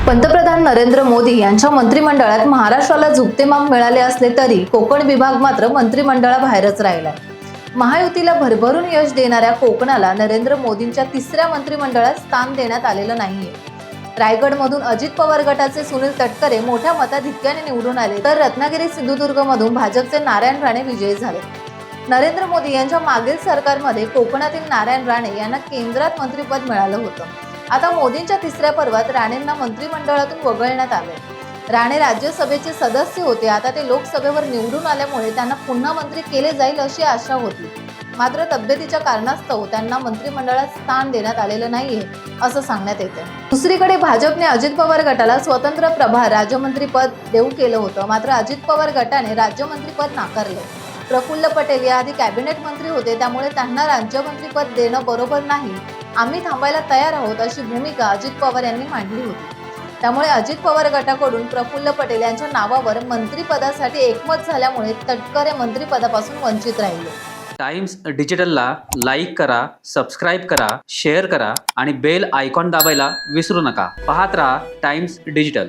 पंतप्रधान नरेंद्र मोदी यांच्या मंत्रिमंडळात महाराष्ट्राला झुकते माप मिळाले असले तरी कोकण विभाग मात्र मंत्रिमंडळाबाहेरच राहिलाय। महायुतीला भरभरून यश देणाऱ्या कोकणाला नरेंद्र मोदींच्या तिसऱ्या मंत्रिमंडळात स्थान देण्यात आलेलं नाहीये। रायगडमधून अजित पवार गटाचे सुनील तटकरे मोठ्या मताधिक्याने निवडून आले, तर रत्नागिरी सिंधुदुर्गमधून भाजपचे नारायण राणे विजयी झाले। नरेंद्र मोदी यांच्या मागील सरकारमध्ये कोकणातील नारायण राणे यांना केंद्रात मंत्रिपद मिळालं होतं। आता मोदींच्या तिसऱ्या पर्वात राणेंना मंत्रिमंडळातून वगळण्यात आले। राणे राज्यसभेचे सदस्य होते, आता ते लोकसभेवर निवडून आल्यामुळे त्यांना पुन्हा मंत्री केले जाईल अशी आशा होती। मात्र तब्येतीच्या कारणास्तव त्यांना मंत्रिमंडळात स्थान देण्यात आलेलं नाहीये असं सांगण्यात येते। दुसरीकडे भाजपने अजित पवार गटाला स्वतंत्र प्रभार राज्यमंत्रीपद देऊ केलं होतं, मात्र अजित पवार गटाने राज्यमंत्रीपद नाकारले। प्रफुल्ल पटेल याआधी कॅबिनेट मंत्री होते, त्यामुळे त्यांना राज्यमंत्रीपद देणं बरोबर नाही, आम्ही थांबायला तयार आहोत अशी भूमिका अजित पवार यांनी मांडली होती। त्यामुळे अजित पवार गटाकडून प्रफुल्ल पटेल यांच्या नावावर मंत्रिपदासाठी एकमत झाल्यामुळे तटकरे मंत्रिपदापासून वंचित राहिले। टाइम्स डिजिटलला लाईक करा, सबस्क्राईब करा, शेअर करा आणि बेल आयकॉन दाबायला विसरू नका। पाहत रहा टाइम्स डिजिटल।